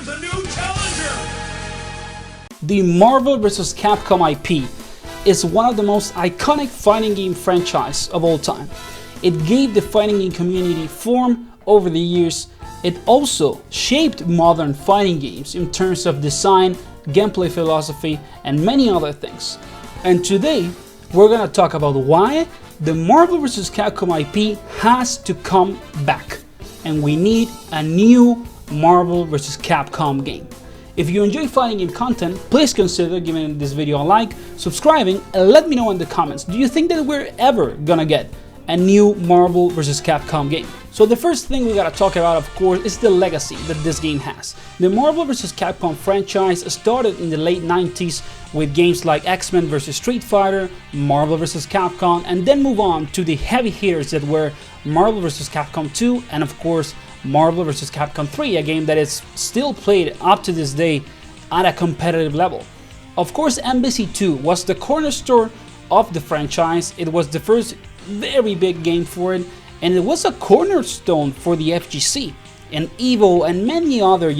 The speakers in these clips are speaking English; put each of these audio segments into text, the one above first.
comes a new challenger! The Marvel vs. Capcom IP is one of the most iconic fighting game franchise of all time. It gave the fighting game community form over the years. It also shaped modern fighting games in terms of design, gameplay philosophy, and many other things. And today, we're gonna talk about why the Marvel vs. Capcom IP has to come back, and we need a new Marvel vs. Capcom game. If you enjoy fighting game content, please consider giving this video a like, subscribing, and let me know in the comments, do you think that we're ever gonna get a new Marvel vs. Capcom game? So the first thing we gotta talk about, of course, is the legacy that this game has. The Marvel vs. Capcom franchise started in the late 90s with games like X-Men vs. Street Fighter, Marvel vs. Capcom, and then move on to the heavy hitters that were Marvel vs. Capcom 2 and of course Marvel vs. Capcom 3, a game that is still played up to this day at a competitive level. Of course, MVC2 was the cornerstone of the franchise. It was the first very big game for it, and it was a cornerstone for the FGC and EVO and many other,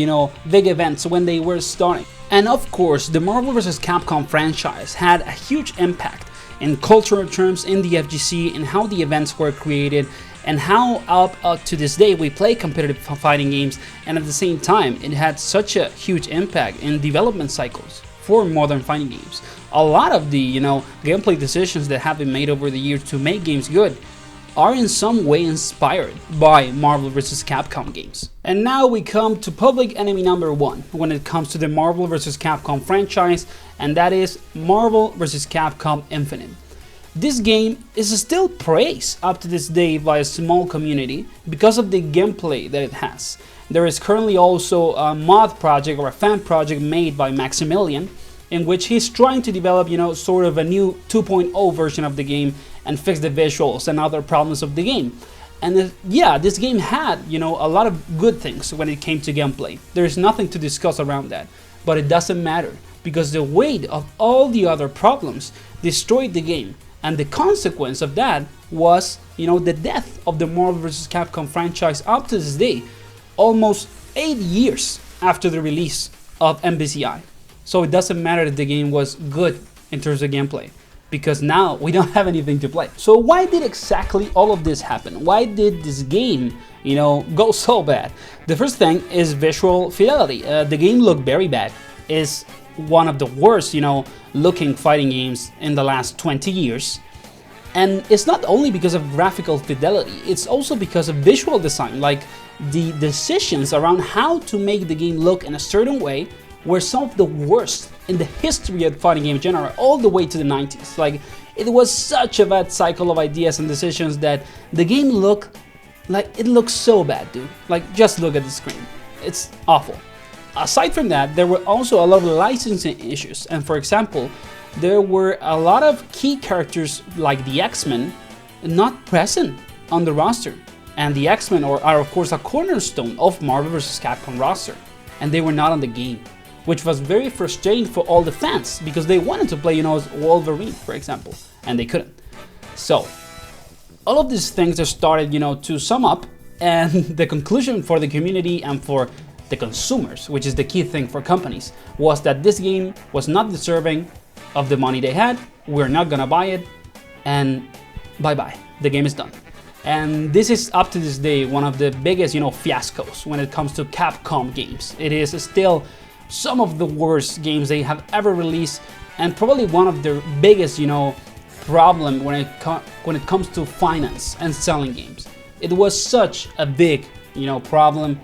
big events when they were starting. And of course, the Marvel vs. Capcom franchise had a huge impact in cultural terms in the FGC and how the events were created and how up to this day we play competitive fighting games, and at the same time it had such a huge impact in development cycles for modern fighting games. A lot of the gameplay decisions that have been made over the years to make games good are in some way inspired by Marvel vs. Capcom games. And now we come to public enemy number one when it comes to the Marvel vs. Capcom franchise, and that is Marvel vs. Capcom Infinite. This game is still praised up to this day by a small community because of the gameplay that it has. There is currently also a mod project or a fan project made by Maximilian in which he's trying to develop, sort of a new 2.0 version of the game and fix the visuals and other problems of the game. And yeah, this game had, a lot of good things when it came to gameplay. There's nothing to discuss around that, but it doesn't matter because the weight of all the other problems destroyed the game. And the consequence of that was, the death of the Marvel vs. Capcom franchise up to this day, almost 8 years after the release of MVCI. So it doesn't matter that the game was good in terms of gameplay, because now we don't have anything to play. So why did exactly all of this happen? Why did this game, go so bad? The first thing is visual fidelity. The game looked very bad. It's one of the worst, looking fighting games in the last 20 years. And it's not only because of graphical fidelity, it's also because of visual design. Like, the decisions around how to make the game look in a certain way were some of the worst in the history of fighting game genre, all the way to the 90s. Like, it was such a bad cycle of ideas and decisions that the game looked so bad, dude. Like, just look at the screen. It's awful. Aside from that, there were also a lot of licensing issues, and for example, there were a lot of key characters like the X-Men not present on the roster, and the X-Men are of course a cornerstone of Marvel vs. Capcom roster, and they were not on the game, which was very frustrating for all the fans because they wanted to play, Wolverine, for example, and they couldn't. So all of these things are started, to sum up, and the conclusion for the community and for the consumers, which is the key thing for companies, was that this game was not deserving of the money they had. We're not gonna buy it, and bye-bye, the game is done. And this is up to this day one of the biggest, fiascos when it comes to Capcom games. It is still some of the worst games they have ever released, and probably one of their biggest, problem when it comes to finance and selling games. It was such a big, problem,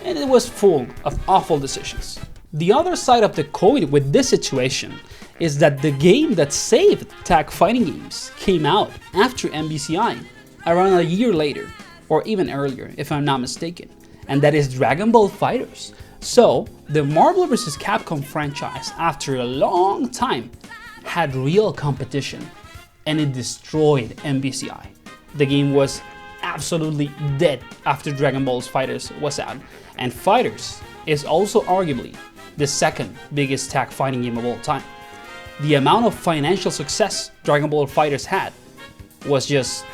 and it was full of awful decisions. The other side of the coin with this situation is that the game that saved tag fighting games came out after MVCI, around a year later, or even earlier if I'm not mistaken, and that is Dragon Ball FighterZ. So the Marvel vs. Capcom franchise, after a long time, had real competition, and it destroyed MVCI. The game was absolutely dead after Dragon Ball FighterZ was out, and FighterZ is also arguably the second biggest tag fighting game of all time. The amount of financial success Dragon Ball FighterZ had was just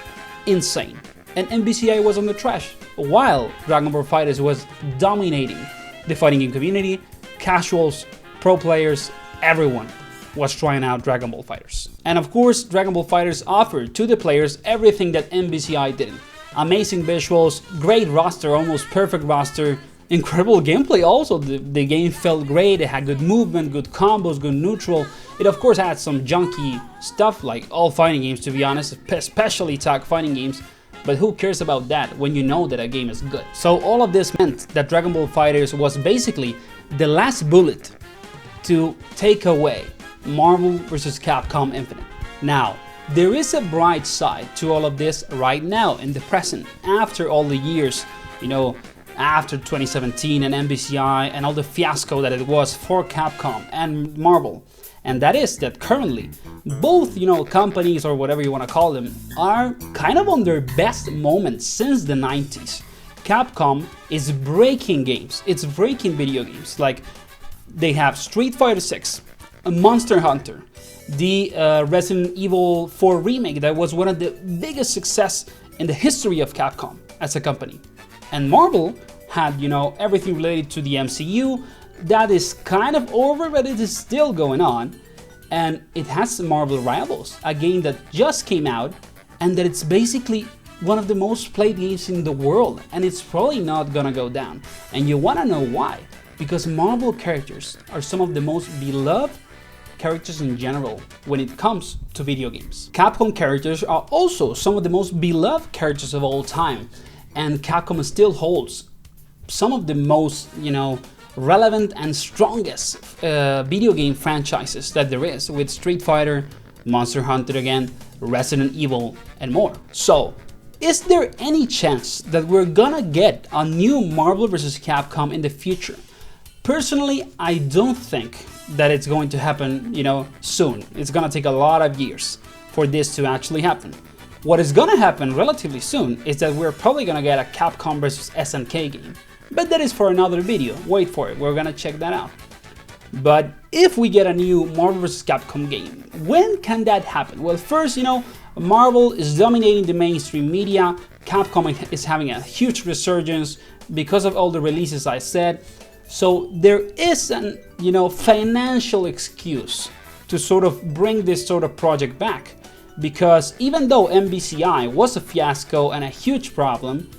insane, and MVCI was on the trash, while Dragon Ball FighterZ was dominating the fighting game community, casuals, pro players, everyone was trying out Dragon Ball FighterZ. And of course, Dragon Ball FighterZ offered to the players everything that MVCI didn't. Amazing visuals, great roster, almost perfect roster, incredible gameplay also. The game felt great, it had good movement, good combos, good neutral. It of course had some junky stuff like all fighting games, to be honest, especially tag fighting games. But who cares about that when you know that a game is good? So all of this meant that Dragon Ball FighterZ was basically the last bullet to take away Marvel vs. Capcom Infinite. Now, there is a bright side to all of this right now in the present, after all the years, you know, after 2017 and MVCI and all the fiasco that it was for Capcom and Marvel. And that is that currently both, you know, companies or whatever you want to call them are kind of on their best moments since the 90s. Capcom is breaking games, it's breaking video games. Like they have Street Fighter 6, Monster Hunter, the Resident Evil 4 remake that was one of the biggest success in the history of Capcom as a company. And Marvel had, you know, everything related to the MCU that is kind of over, but it is still going on. And it has Marvel Rivals, a game that just came out and that it's basically one of the most played games in the world, and it's probably not gonna go down. And you wanna know why? Because Marvel characters are some of the most beloved characters in general when it comes to video games. Capcom characters are also some of the most beloved characters of all time, and Capcom still holds some of the most, you know, relevant and strongest video game franchises that there is, with Street Fighter, Monster Hunter again, Resident Evil, and more. So, is there any chance that we're gonna get a new Marvel vs. Capcom in the future? Personally, I don't think that it's going to happen, you know, soon. It's gonna take a lot of years for this to actually happen. What is gonna happen relatively soon is that we're probably gonna get a Capcom vs. SNK game. But that is for another video, wait for it, we're gonna check that out. But if we get a new Marvel vs. Capcom game, when can that happen? Well, first, you know, Marvel is dominating the mainstream media, Capcom is having a huge resurgence because of all the releases I said. So there is an, you know, financial excuse to sort of bring this sort of project back. Because even though MVCI was a fiasco and a huge problem,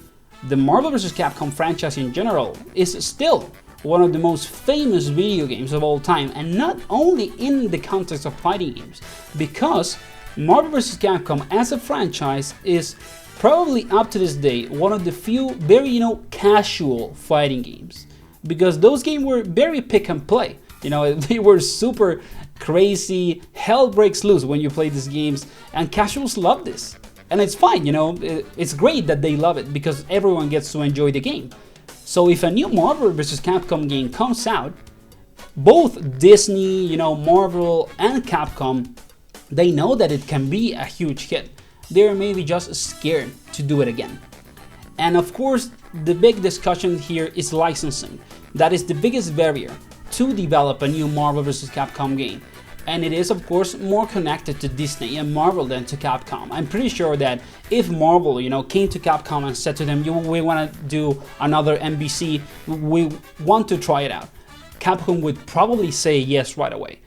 the Marvel vs. Capcom franchise in general is still one of the most famous video games of all time, and not only in the context of fighting games, because Marvel vs. Capcom as a franchise is probably up to this day one of the few very, you know, casual fighting games, because those games were very pick and play. You know, they were super crazy, hell breaks loose when you play these games, and casuals love this. And it's fine, you know, it's great that they love it because everyone gets to enjoy the game. So if a new Marvel vs. Capcom game comes out, both Disney, you know, Marvel and Capcom, they know that it can be a huge hit. They're maybe just scared to do it again. And of course, the big discussion here is licensing. That is the biggest barrier to develop a new Marvel vs. Capcom game. And it is of course more connected to Disney and Marvel than to Capcom. I'm pretty sure that if Marvel, you know, came to Capcom and said to them, we want to do another MVC, we want to try it out, Capcom would probably say yes right away.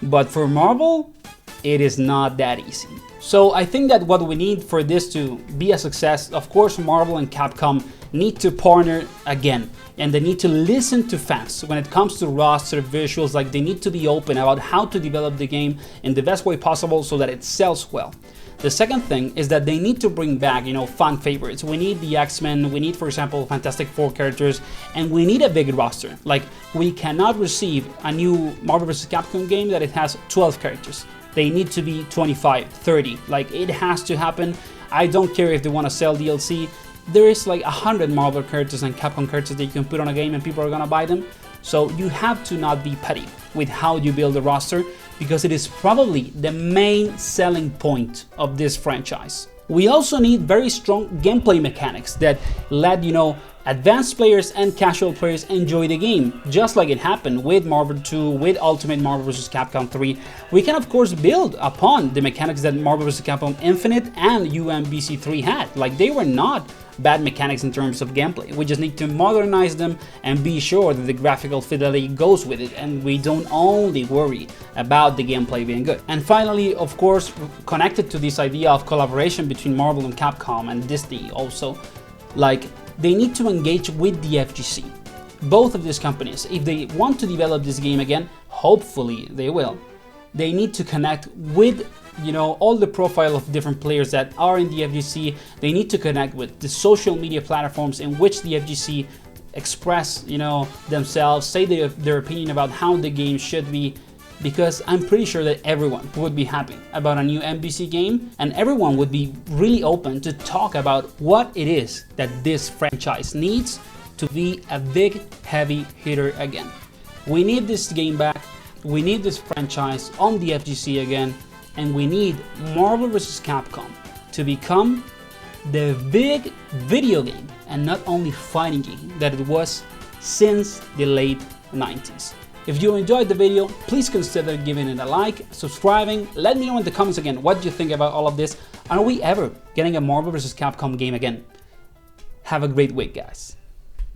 But for Marvel, it is not that easy. So I think that what we need for this to be a success, of course Marvel and Capcom need to partner again, and they need to listen to fans when it comes to roster visuals. Like, they need to be open about how to develop the game in the best way possible so that it sells well. The second thing is that they need to bring back, you know, fan favorites. We need the X-Men, we need, for example, Fantastic Four characters, and we need a big roster. Like, we cannot receive a new Marvel vs. Capcom game that it has 12 characters. They need to be 25, 30, like, it has to happen. I don't care if they want to sell DLC. There is like 100 Marvel characters and Capcom characters that you can put on a game and people are gonna buy them. So you have to not be petty with how you build a roster, because it is probably the main selling point of this franchise. We also need very strong gameplay mechanics that let, you know, advanced players and casual players enjoy the game, just like it happened with Marvel 2, with Ultimate Marvel vs. Capcom 3. We can of course build upon the mechanics that Marvel vs. Capcom Infinite and UMBC 3 had. Like, they were not bad mechanics in terms of gameplay. We just need to modernize them and be sure that the graphical fidelity goes with it, and we don't only worry about the gameplay being good. And finally, of course, connected to this idea of collaboration between Marvel and Capcom and Disney also, like, they need to engage with the FGC. Both of these companies, if they want to develop this game again, hopefully they will, they need to connect with, you know, all the profile of different players that are in the FGC. They need to connect with the social media platforms in which the FGC express, you know, themselves, say their opinion about how the game should be, because I'm pretty sure that everyone would be happy about a new MBC game, and everyone would be really open to talk about what it is that this franchise needs to be a big, heavy hitter again. We need this game back, we need this franchise on the FGC again, and we need Marvel vs. Capcom to become the big video game and not only fighting game that it was since the late 90s. If you enjoyed the video, please consider giving it a like, subscribing. Let me know in the comments again what you think about all of this. Are we ever getting a Marvel vs. Capcom game again? Have a great week, guys.